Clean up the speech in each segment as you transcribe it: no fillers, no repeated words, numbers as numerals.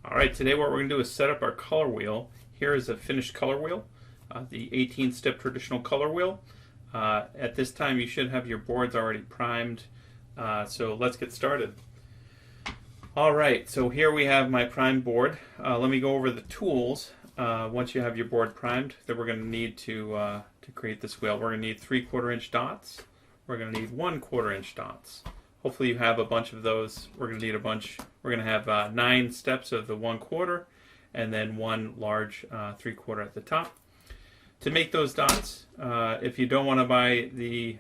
Alright, today what we're going to do is set up our color wheel. Here is a finished color wheel, the 18-step traditional color wheel. At this time you should have your boards already primed, so let's get started. Alright, so here we have my primed board. Let me go over the tools once you have your board primed that we're going to need to create this wheel. We're going to need 3/4 inch dots. We're going to need 1/4 inch dots. Hopefully you have a bunch of those. We're going to need a bunch. We're going to have 9 steps of the 1/4 and then one large 3/4 at the top. To make those dots, if you don't want to buy the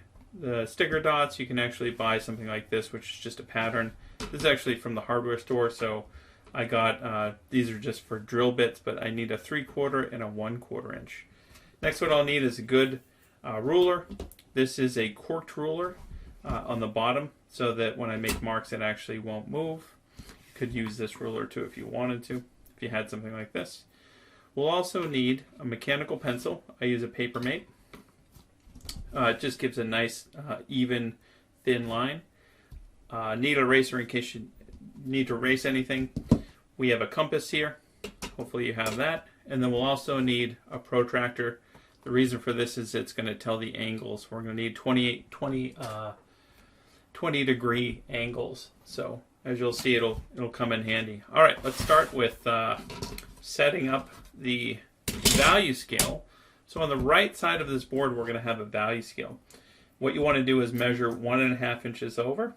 sticker dots, you can actually buy something like this, which is just a pattern. This is actually from the hardware store, so I got, these are just for drill bits, but I need a 3/4 and a 1/4 inch. Next, what I'll need is a good ruler. This is a corked ruler on the bottom, so that when I make marks it actually won't move. You could use this ruler too if you wanted to, if you had something like this. We'll also need a mechanical pencil. I use a Paper Mate. It just gives a nice even thin line. Need an eraser in case you need to erase anything. We have a compass here. Hopefully you have that. And then we'll also need a protractor. The reason for this is it's going to tell the angles. We're going to need 20 degree angles. So as you'll see, it'll come in handy. All right, let's start with setting up the value scale. So on the right side of this board, we're going to have a value scale. What you want to do is measure 1.5 inches over.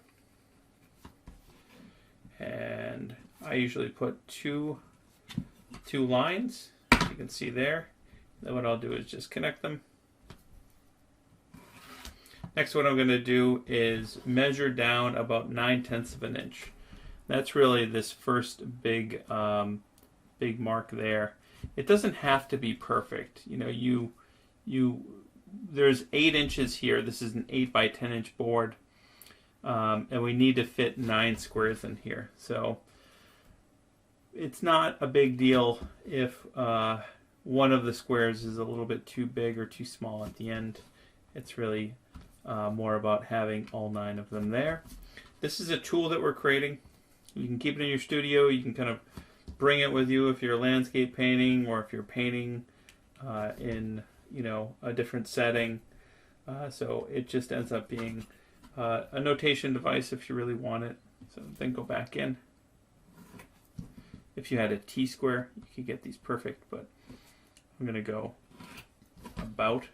And I usually put two lines, you can see there. Then what I'll do is just connect them. Next, what I'm going to do is measure down about 9/10 of an inch. That's really this first big mark there. It doesn't have to be perfect. You know, there's 8 inches here. This is an 8 by 10 inch board, and we need to fit 9 squares in here. So it's not a big deal if one of the squares is a little bit too big or too small at the end. It's really more about having all 9 of them there. This is a tool that we're creating. You can keep it in your studio. You can kind of bring it with you if you're landscape painting or if you're painting in a different setting. So it just ends up being a notation device if you really want it. So then go back in. If you had a T-square, you could get these perfect, but I'm going to go about.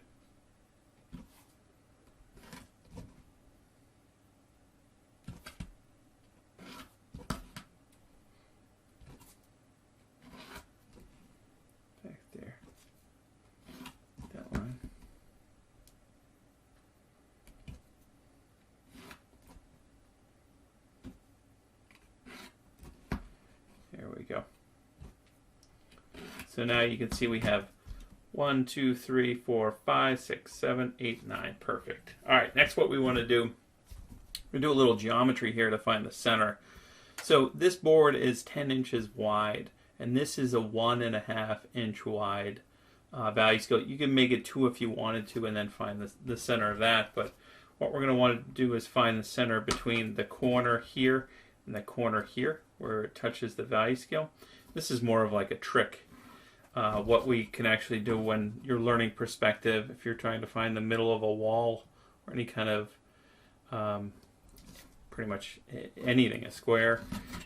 Back there. That line. There we go. So now you can see we have 1, 2, 3, 4, 5, 6, 7, 8, 9. Perfect. All right, next what we want to do, we do a little geometry here to find the center. So this board is 10 inches wide, and this is a 1.5 inch wide value scale. You can make it 2 if you wanted to, and then find the center of that. But what we're going to want to do is find the center between the corner here and the corner here, where it touches the value scale. This is more of like a trick. What we can actually do when you're learning perspective, if you're trying to find the middle of a wall or any kind of pretty much anything, a square.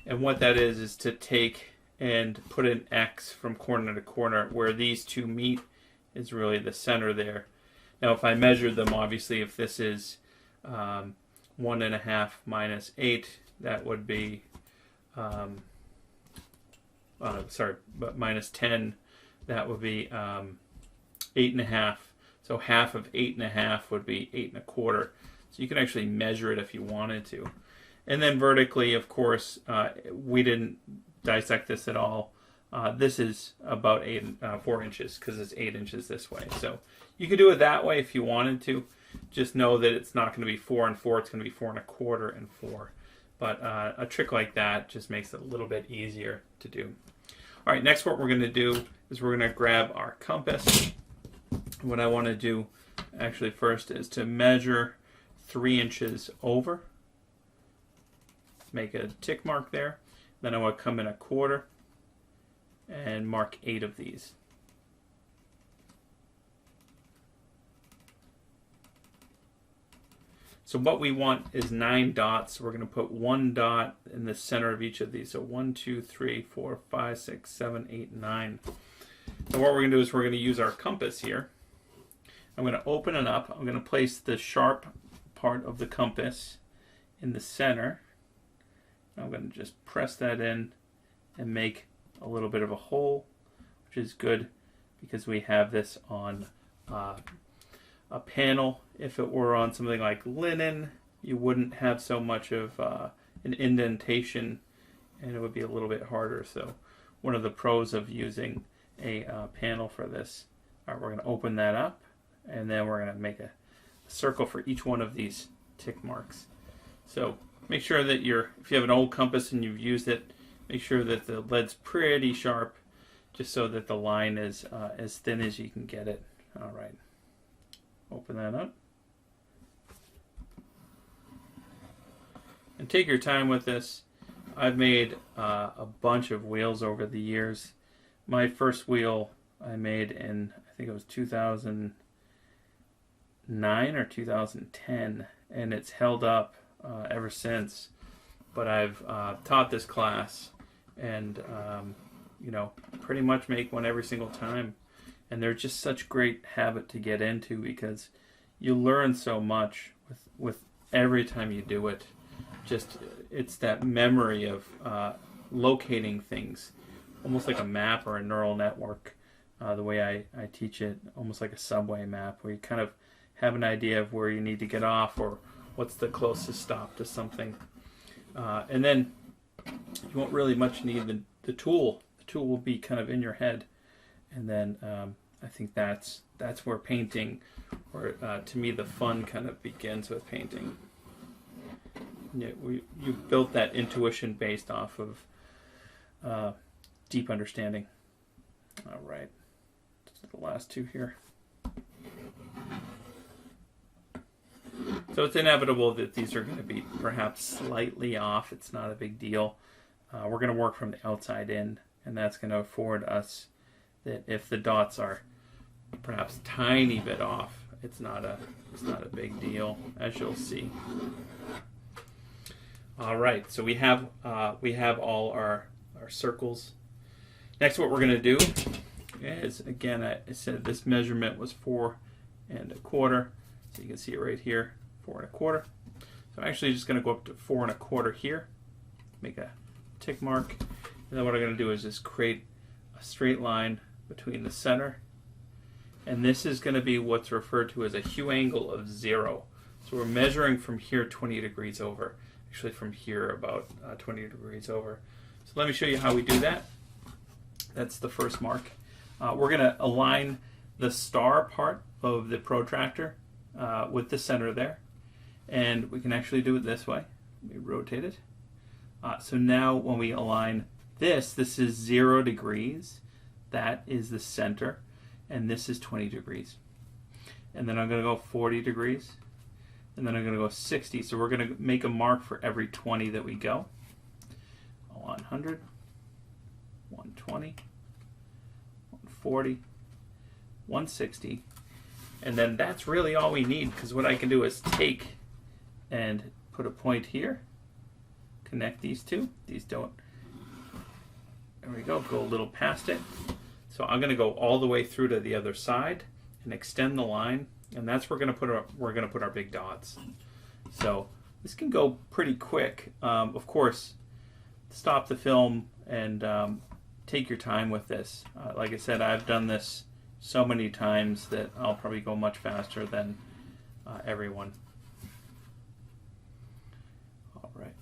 And what that is to take and put an X from corner to corner where these two meet is really the center there. Now if I measured them, obviously if this is 1.5 minus 8, that would be but minus 10, that would be 8.5. So half of 8.5 would be 8.25. So you can actually measure it if you wanted to. And then vertically, of course, we didn't dissect this at all. This is about 4 inches because it's 8 inches this way. So you could do it that way if you wanted to. Just know that it's not going to be 4 and 4. It's going to be 4.25 and 4. But a trick like that just makes it a little bit easier to do. All right, next what we're going to do is we're going to grab our compass. What I want to do actually first is to measure 3 inches over. Make a tick mark there. Then I want to come in a quarter. and mark 8 of these. So what we want is 9 dots. So we're going to put 1 dot in the center of each of these. So 1, 2, 3, 4, 5, 6, 7, 8, 9. And what we're going to do is we're going to use our compass here. I'm going to open it up. I'm going to place the sharp part of the compass in the center. I'm going to just press that in and make a little bit of a hole, which is good because we have this on a panel. If it were on something like linen, you wouldn't have so much of an indentation, and it would be a little bit harder. So one of the pros of using a panel for this. All right, we're going to open that up, and then we're going to make a circle for each one of these tick marks. So make sure that if you have an old compass and you've used it, make sure that the lead's pretty sharp, just so that the line is as thin as you can get it. All right. Open that up. And take your time with this. I've made a bunch of wheels over the years. My first wheel I made in, I think it was 2009 or 2010, and it's held up ever since. But I've taught this class and, pretty much make one every single time. And they're just such great habit to get into because you learn so much with every time you do it. Just it's that memory of locating things, almost like a map or a neural network. The way I teach it, almost like a subway map, where you kind of have an idea of where you need to get off or what's the closest stop to something. And then you won't really much need the tool. The tool will be kind of in your head. And then I think that's where painting, or to me, the fun kind of begins with painting. You built that intuition based off of deep understanding. All right, just the last two here. So it's inevitable that these are going to be perhaps slightly off. It's not a big deal. We're going to work from the outside in, and that's going to afford us that if the dots are perhaps tiny bit off, it's not a big deal, as you'll see. All right, so we have all our circles. Next, what we're going to do is, again, I said this measurement was 4 1/4, so you can see it right here, 4 1/4. So I'm actually just going to go up to 4 1/4 here, make a tick mark, and then what I'm going to do is just create a straight line between the center, and this is going to be what's referred to as a hue angle of 0. So we're measuring from here 20 degrees over, actually from here about 20 degrees over. So let me show you how we do that. That's the first mark. We're going to align the star part of the protractor with the center there, and we can actually do it this way. We rotate it. So now when we align this is 0 degrees. That is the center, and this is 20 degrees. And then I'm going to go 40 degrees, and then I'm going to go 60. So we're going to make a mark for every 20 that we go. 100, 120, 140, 160, and then that's really all we need, because what I can do is take and put a point here, connect these two. These don't. There we go. Go a little past it. So I'm going to go all the way through to the other side and extend the line, and that's where we're going to put our big dots. So this can go pretty quick. Of course, stop the film and take your time with this. Like I said, I've done this so many times that I'll probably go much faster than everyone. All right.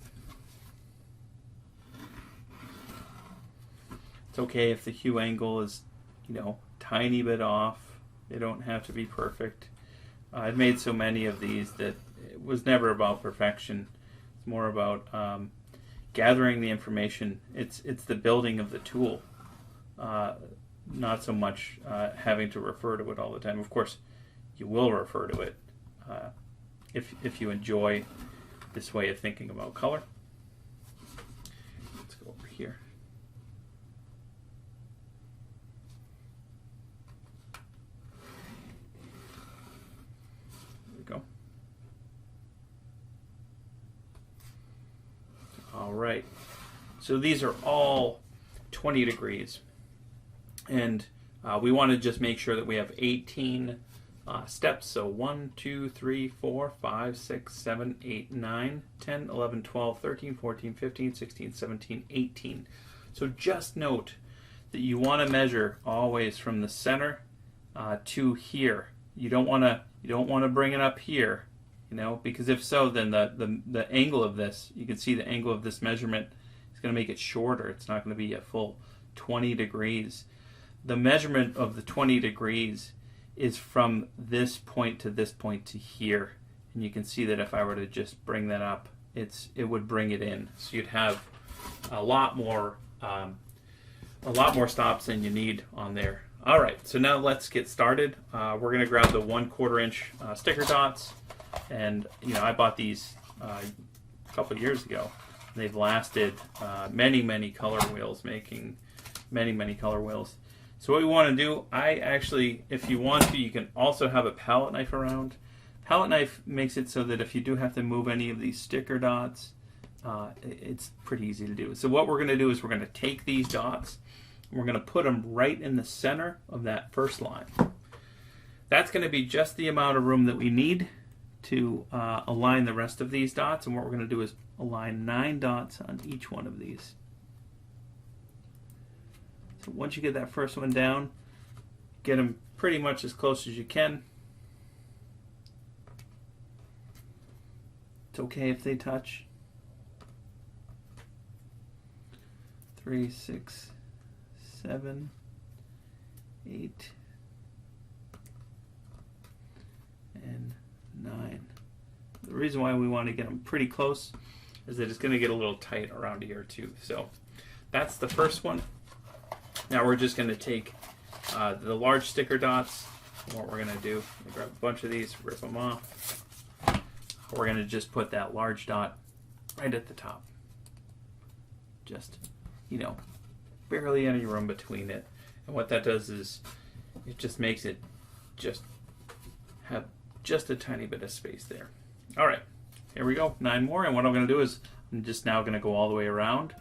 It's okay if the hue angle is, tiny bit off. They don't have to be perfect. I've made so many of these that it was never about perfection. It's more about gathering the information. It's the building of the tool, not so much having to refer to it all the time. Of course, you will refer to it if you enjoy this way of thinking about color. Let's go over here. right. So these are all 20 degrees. And we want to just make sure that we have 18 steps. So 1, 2, 3, 4, 5, 6, 7, 8, 9, 10, 11, 12, 13, 14, 15, 16, 17, 18. So just note that you want to measure always from the center to here. You don't want to bring it up here, you know, because if so, then the angle of this, you can see the angle of this measurement is going to make it shorter. It's not going to be a full 20 degrees. The measurement of the 20 degrees is from this point to here, and you can see that if I were to just bring that up, it would bring it in. So you'd have a lot more stops than you need on there. All right, so now let's get started. We're going to grab the 1/4 inch sticker dots, and you know, I bought these a couple years ago. They've lasted many color wheels, making many color wheels. So what we want to do, if you want to, you can also have a palette knife around. Palette knife makes it so that if you do have to move any of these sticker dots, it's pretty easy to do. So what we're going to do is we're going to take these dots, and we're going to put them right in the center of that first line. That's going to be just the amount of room that we need to align the rest of these dots. And what we're going to do is align 9 dots on each one of these. So once you get that first one down, get them pretty much as close as you can. It's okay if they touch. 3, 6, 7, 8, and 9. The reason why we want to get them pretty close is that it's going to get a little tight around here too. So that's the first one. Now we're just going to take the large sticker dots. What we're going to do, grab a bunch of these, rip them off. We're going to just put that large dot right at the top. Just, you know, barely any room between it. And what that does is it just makes it just have just a tiny bit of space there. All right, here we go, 9 more. And what I'm going to do is I'm just now going to go all the way around.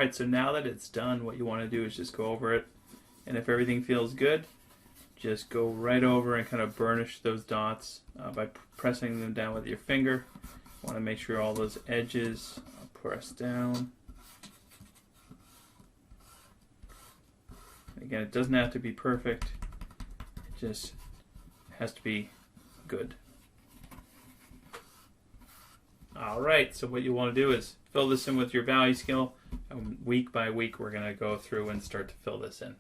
Alright, so now that it's done, what you want to do is just go over it, and if everything feels good, just go right over and kind of burnish those dots by pressing them down with your finger. You want to make sure all those edges are pressed down. Again, it doesn't have to be perfect, it just has to be good. Alright, so what you want to do is fill this in with your value scale, and week by week we're going to go through and start to fill this in.